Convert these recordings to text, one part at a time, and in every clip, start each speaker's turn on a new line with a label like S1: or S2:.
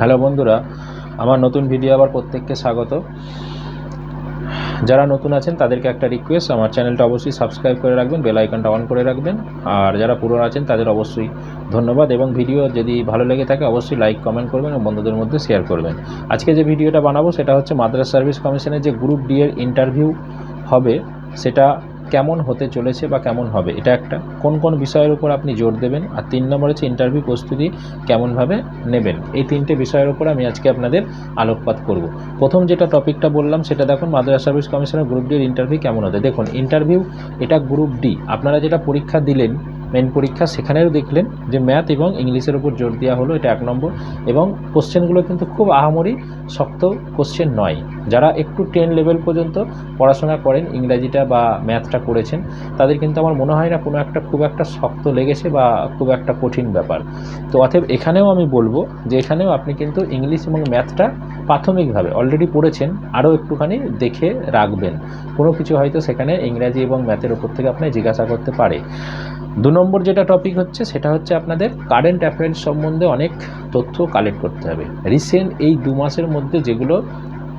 S1: Hello বন্ধুরা, আমার নতুন ভিডিও আবার প্রত্যেককে স্বাগত। যারা নতুন আছেন তাদেরকে একটা রিকোয়েস্ট, আমার চ্যানেলটা অবশ্যই সাবস্ক্রাইব করে রাখবেন, বেল আইকনটা অন করে রাখবেন। আর যারা পুরনো আছেন তাদের অবশ্যই ধন্যবাদ, এবং ভিডিও যদি ভালো লেগে থাকে অবশ্যই লাইক কমেন্ট করবেন এবং বন্ধুদের মধ্যে শেয়ার করবেন। আজকে যে ভিডিওটা বানাবো সেটা হচ্ছে মাদ্রাস সার্ভিস কমিশনের যে গ্রুপ ডি এর ইন্টারভিউ হবে সেটা কেমন হতে চলেছে বা কেমন হবে, এটা একটা কোন কোন বিষয়ের উপর আপনি জোর দেবেন, আর 3 নম্বর হচ্ছে ইন্টারভিউ প্রস্তুতি কেমনভাবে নেবেন। এই 3টে বিষয়ের উপর আমি আজকে আপনাদের আলোকপাত করব। প্রথম যেটা টপিকটা বললাম সেটা দেখুন, মাদ্রাস সার্ভিস কমিশনের গ্রুপ ডি এর ইন্টারভিউ কেমন হতে। দেখুন, ইন্টারভিউ এটা গ্রুপ ডি, আপনারা যেটা পরীক্ষা দিলেন মেন পরীক্ষা, সেখানেও দেখলেন যে ম্যাথ এবং ইংলিশের উপর জোর দেওয়া হলো, এটা 1 নম্বর। এবং কোশ্চেনগুলো কিন্তু খুব আহামরি শক্ত কোশ্চেন নয়। যারা একটু 10 লেভেল পর্যন্ত পড়াশোনা করেন, ইংরাজিটা বা ম্যাথটা করেছেন, তাদের কিন্তু আমার মনে হয় না কোনো একটা খুব একটা শক্ত লেগেছে বা খুব একটা কঠিন ব্যাপার। তো অতএব এখানেও আমি বলবো যে এখানেও আপনি কিন্তু ইংলিশ এবং ম্যাথটা প্রাথমিকভাবে অলরেডি পড়েছেন, আরও একটুখানি দেখে রাখবেন। কোনো কিছু হয়তো সেখানে ইংরাজি এবং ম্যাথের ওপর থেকে আপনার জিজ্ঞাসা করতে পারে। 2 নম্বর যেটা টপিক হচ্ছে সেটা হচ্ছে আপনাদের কারেন্ট অ্যাফেয়ার্স সম্বন্ধে অনেক তথ্য কালেক্ট করতে হবে। রিসেন্ট এই 2 মাসের মধ্যে যেগুলো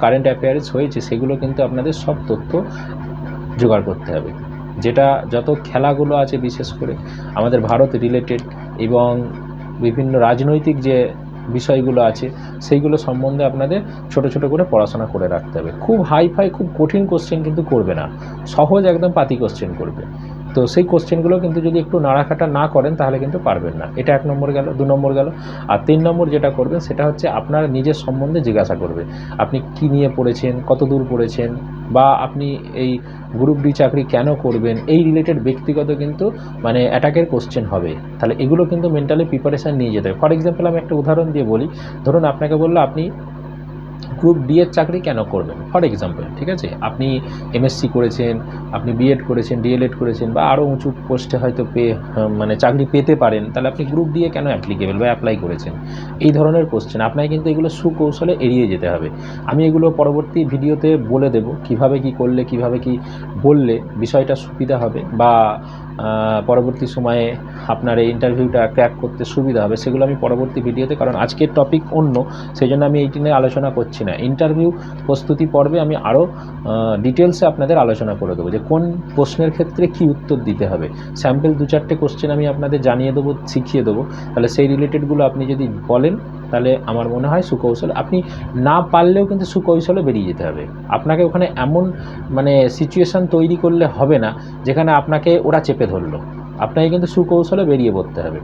S1: কারেন্ট অ্যাফেয়ার্স হয়েছে সেগুলো কিন্তু আপনাদের সব তথ্য জোগাড় করতে হবে। যেটা যত খেলাগুলো আছে বিশেষ করে আমাদের ভারত রিলেটেড এবং বিভিন্ন রাজনৈতিক যে বিষয়গুলো আছে সেইগুলো সম্বন্ধে আপনাদের ছোট ছোট করে পড়াশোনা করে রাখতে হবে। খুব হাইফাই খুব কঠিন কোশ্চেন কিন্তু করবে না, সহজ একদম পাতি কোশ্চেন করবে। তো সেই কোশ্চেনগুলো কিন্তু যদি একটু নাড়াখাটা না করেন তাহলে কিন্তু পারবেন না। এটা 1 নম্বর গেল। 2 নম্বর গেল। আর 3 নম্বর যেটা করবেন সেটা হচ্ছে আপনার নিজের সম্বন্ধে জিজ্ঞাসা করবে। আপনি কি নিয়ে পড়েছেন, কত দূর পড়েছেন, বা আপনি এই গ্রুপ ডি চাকরি কেন করবেন, এই রিলেটেড ব্যক্তিগত কিন্তু মানে অ্যাটাকের কোশ্চেন হবে। তাহলে এগুলো কিন্তু মেন্টালি প্রিপারেশান নিয়ে যেতে হবে। ফর এক্সাম্পল আমি একটা উদাহরণ দিয়ে বলি। ধরুন আপনাকে বললো আপনি গ্রুপ ডি এর চাকরি কেন করবেন, ফর এক্সাম্পল, ঠিক আছে? আপনি এমএসসি করেছেন, আপনি বিএড করেছেন, ডিএলএড করেছেন, বা আরও উঁচু পোস্টে হয়তো মানে চাকরি পেতে পারেন, তাহলে আপনি গ্রুপ ডি এ কেন অ্যাপ্লিকেবল বা অ্যাপ্লাই করেছেন, এই ধরনের কোশ্চেন আপনাকে কিন্তু এগুলো সুকৌশলে এড়িয়ে যেতে হবে। আমি এগুলো পরবর্তী ভিডিওতে বলে দেব কিভাবে কি করলে, কিভাবে কি বললে বিষয়টা সুবিধা হবে, বা পরবর্তী সময়ে আপনার এই ইন্টারভিউটা ক্র্যাক করতে সুবিধা হবে, সেগুলো আমি পরবর্তী ভিডিওতে, কারণ আজকের টপিক অন্য, সেই জন্য আমি এইটি নিয়ে আলোচনা করছি না। ইন্টারভিউ প্রস্তুতি পর্বে আমি আরও ডিটেলসে আপনাদের আলোচনা করে দেবো যে কোন প্রশ্নের ক্ষেত্রে কি উত্তর দিতে হবে। স্যাম্পল 2-4টে কোশ্চেন আমি আপনাদের জানিয়ে দেবো, শিখিয়ে দেবো। তাহলে সেই রিলেটেডগুলো আপনি যদি বলেন তাহলে আমার মনে হয় সুকৌশল, আপনি না পারলেও কিন্তু সুকৌশলে বেরিয়ে যেতে হবে। আপনাকে ওখানে এমন মানে সিচুয়েশান তৈরি করলে হবে না যেখানে আপনাকে ওরা চেপে ধরলো, আপনাকে কিন্তু সুকৌশলে বেরিয়ে পড়তে হবে।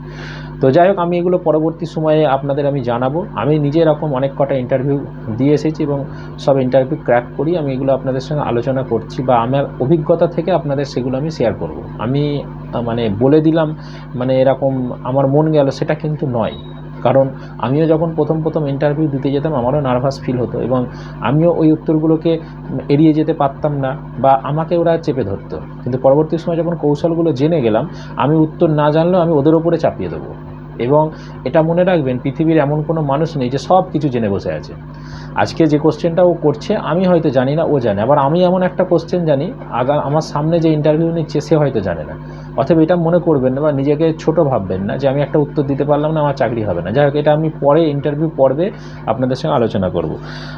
S1: তো যাই হোক, আমি এগুলো পরবর্তী সময়ে আপনাদের আমি জানাবো। আমি নিজে এরকম অনেক কটা ইন্টারভিউ দিয়ে এসেছি এবং সব ইন্টারভিউ ক্র্যাক করি। আমি এগুলো আপনাদের সঙ্গে আলোচনা করছি, বা আমার অভিজ্ঞতা থেকে আপনাদের সেগুলো আমি শেয়ার করব। আমি মানে বলে দিলাম মানে এরকম আমার মন গেল সেটা কিন্তু নয়। কারণ আমিও যখন প্রথম ইন্টারভিউ দিতে যেতাম আমারও নার্ভাস ফিল হতো, এবং আমিও ওই উত্তরগুলোকে এড়িয়ে যেতে পারতাম না, বা আমাকে ওরা চেপে ধরতো। কিন্তু পরবর্তী সময় যখন কৌশলগুলো জেনে গেলাম, আমি উত্তর না জানলেও আমি ওদের ওপরে চাপিয়ে দেবো। এবং এটা মনে রাখবেন, পৃথিবীর এমন কোনো মানুষ নেই যে সব কিছু জেনে বসে আছে। আজকে যে কোশ্চেনটা ও করছে আমি হয়তো জানি না, ও জানে। আবার আমি এমন একটা কোশ্চেন জানি, আমার সামনে যে ইন্টারভিউ নিচ্ছে সে হয়তো জানে না। অতএব এটা মনে করবেন না বা নিজেকে ছোট ভাববেন না যে আমি একটা উত্তর দিতে পারলাম না, আমার চাকরি হবে না। যাই হোক, এটা আমি পরে ইন্টারভিউ পর্বে আপনাদের সঙ্গে আলোচনা করব।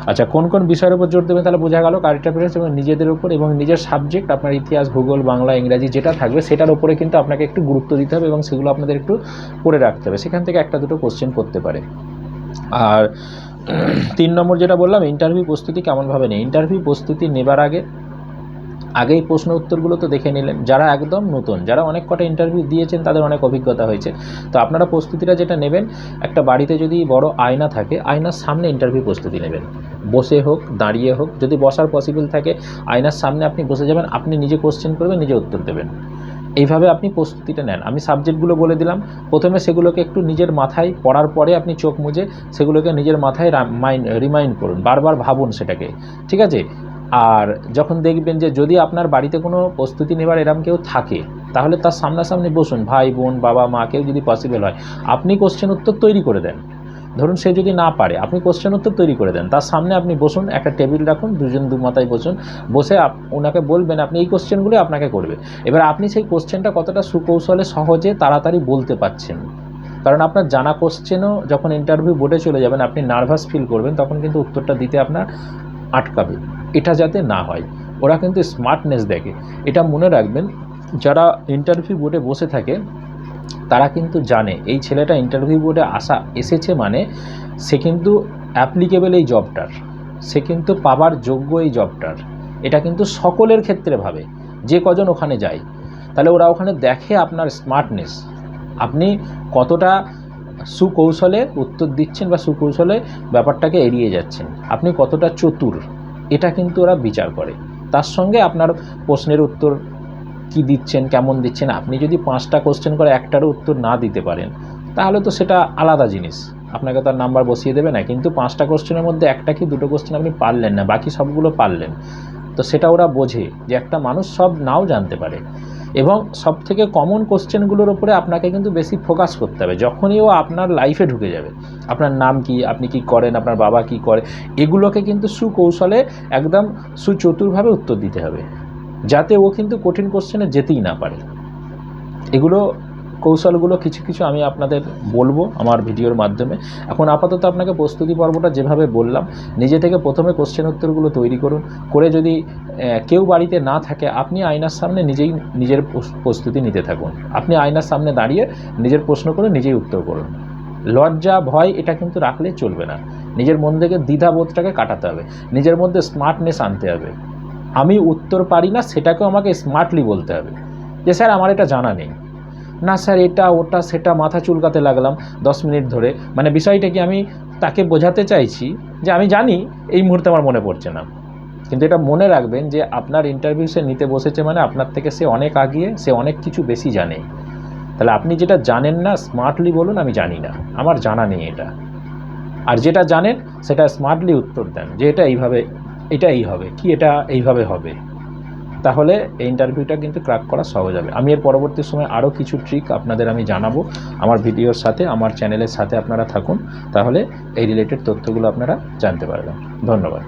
S1: আচ্ছা, কোন কোন বিষয়ের উপর জোর দেবেন তাহলে বোঝা গেল। কারেন্ট অ্যাফেয়ার্স এবং নিজেদের উপর, এবং নিজের সাবজেক্ট আপনার ইতিহাস, ভূগোল, বাংলা, ইংরাজি যেটা থাকবে সেটার উপরে কিন্তু আপনাকে একটু গুরুত্ব দিতে হবে, এবং সেগুলো আপনাদের একটু পড়ে রাখতে হবে। সেখান থেকে 1-2 কোশ্চেন করতে পারে। আর 3 নম্বর যেটা বললাম, ইন্টারভিউ প্রস্তুতি কেমনভাবে নেই। ইন্টারভিউ প্রস্তুতি নেবার আগেই প্রশ্ন উত্তরগুলো তো দেখে নিলেন। যারা একদম নতুন, যারা অনেক কটা ইন্টারভিউ দিয়েছেন, তাদের অনেক অভিজ্ঞতা হয়েছে। তো আপনারা প্রস্তুতিটা যেটা নেবেন, একটা বাড়িতে যদি বড় আয়না থাকে, আয়নার সামনে ইন্টারভিউ প্রস্তুতি নেবেন। বসে হোক, দাঁড়িয়ে হোক, যদি বসার পসিবল থাকে আয়নার সামনে আপনি বসে যাবেন, আপনি নিজে কোশ্চেন করবেন, নিজে উত্তর দেবেন। এইভাবে আপনি প্রস্তুতিটা নেন। আমি সাবজেক্টগুলো বলে দিলাম। প্রথমে সেগুলোকে একটু নিজের মাথায় পড়ার পরে আপনি চোখ মুজে সেগুলোকে নিজের মাথায় রিমাইন্ড করুন, বারবার ভাবুন সেটাকে, ঠিক আছে? আর যখন দেখবেন যে যদি আপনার বাড়িতে কোনো প্রস্তুতি নেবার এরকম কেউ থাকে, তাহলে তার সামনাসামনি বসুন, ভাই বোন, বাবা মা, কেউ যদি পসিবল হয় আপনি কোশ্চেন উত্তর তৈরি করে দেন। ধরুন সে যদি না পারে, আপনি কোশ্চেন উত্তর তৈরি করে দেন, তার সামনে আপনি বসুন, একটা টেবিল রাখুন, দুজন দু মাথায় বসুন, বসে ওনাকে বলবেন আপনি এই কোশ্চেনগুলো আপনাকে করবে। এবার আপনি সেই কোশ্চেনটা কতটা সুকৌশলে সহজে তাড়াতাড়ি বলতে পারছেন, কারণ আপনার জানা কোশ্চেনও যখন ইন্টারভিউ বোর্ডে চলে যাবেন আপনি নার্ভাস ফিল করবেন, তখন কিন্তু উত্তরটা দিতে আপনার আটকাবে। এটা যাতে না হয়, ওরা কিন্তু স্মার্টনেস দেখে। এটা মনে রাখবেন, যারা ইন্টারভিউ বোর্ডে বসে থাকে তারা কিন্তু জানে এই ছেলেটা ইন্টারভিউ বোর্ডে এসেছে মানে সে কিন্তু অ্যাপ্লিকেবল এই জবটার, সে কিন্তু পাবার যোগ্য এই জবটার। এটা কিন্তু সকলের ক্ষেত্রে ভাবে, যে কজন ওখানে যায়। তাহলে ওরা ওখানে দেখে আপনার স্মার্টনেস, আপনি কতটা সুকৌশলে উত্তর দিচ্ছেন বা সুকৌশলে ব্যাপারটাকে এড়িয়ে যাচ্ছেন, আপনি কতটা চতুর, এটা কিন্তু ওরা বিচার করে। তার সঙ্গে আপনার প্রশ্নের উত্তর কি দিচ্ছেন, কেমন দিচ্ছেন। আপনি যদি 5টা কোশ্চেন করে একটারও উত্তর না দিতে পারেন তাহলে তো সেটা আলাদা জিনিস, আপনাকে তার নাম্বার বসিয়ে দেবে না। কিন্তু 5টা কোশ্চেনের মধ্যে একটা কি দুটো কোশ্চেন আপনি পারলেন না, বাকি সবগুলো পারলেন, তো সেটা ওরা বোঝে যে একটা মানুষ সব নাও জানতে পারে। এবং সবথেকে কমন কোশ্চেনগুলোর উপরে আপনাকে কিন্তু বেশি ফোকাস করতে হবে। যখনই ও আপনার লাইফে ঢুকে যাবে, আপনার নাম কি, আপনি কি করেন, আপনার বাবা কি করে, এগুলোকে কিন্তু সুকৌশলে একদম সুচতুরভাবে উত্তর দিতে হবে, যাতে ও কিন্তু কঠিন কোশ্চেনে যেতেই না পারে। এগুলো কৌশলগুলো কিছু কিছু আমি আপনাদের বলবো আমার ভিডিওর মাধ্যমে। এখন আপাতত আপনাকে প্রস্তুতি পর্বটা যেভাবে বললাম, নিজে থেকে প্রথমে কোশ্চেন উত্তরগুলো তৈরি করুন, করে যদি কেউ বাড়িতে না থাকে আপনি আয়নার সামনে নিজেই নিজের প্রস্তুতি নিতে থাকুন। আপনি আয়নার সামনে দাঁড়িয়ে নিজের প্রশ্ন করে নিজেই উত্তর করুন। লজ্জা ভয় এটা কিন্তু রাখলে চলবে না, নিজের মন থেকে দ্বিধাবোধটাকে কাটাতে হবে, নিজের মধ্যে স্মার্টনেস আনতে হবে। আমি উত্তর পারি না সেটাকেও আমাকে স্মার্টলি বলতে হবে যে স্যার আমার এটা জানা নেই, না স্যার এটা ওটা সেটা মাথা চুলকাতে লাগলাম 10 মিনিট ধরে। মানে বিষয়টা কি, আমি তাকে বোঝাতে চাইছি যে আমি জানি, এই মুহূর্তে আমার মনে পড়ছে না। কিন্তু এটা মনে রাখবেন যে আপনার ইন্টারভিউ সে নিতে বসেছে মানে আপনার থেকে সে অনেক আগিয়ে, সে অনেক কিছু বেশি জানে। তাহলে আপনি যেটা জানেন না স্মার্টলি বলুন আমি জানি না, আমার জানা নেই এটা। আর যেটা জানেন সেটা স্মার্টলি উত্তর দেন যে এটা এইভাবে, এটা এই হবে কি, এটা এইভাবে হবে। তাহলে এই ইন্টারভিউটা কিন্তু ক্র্যাক করা সহজ হবে। আমি এর পরবর্তী সময় আরও কিছু ট্রিক আপনাদের আমি জানাবো। আমার ভিডিওর সাথে, আমার চ্যানেলের সাথে আপনারা থাকুন, তাহলে এই রিলেটেড তথ্যগুলো আপনারা জানতে পারবেন। ধন্যবাদ।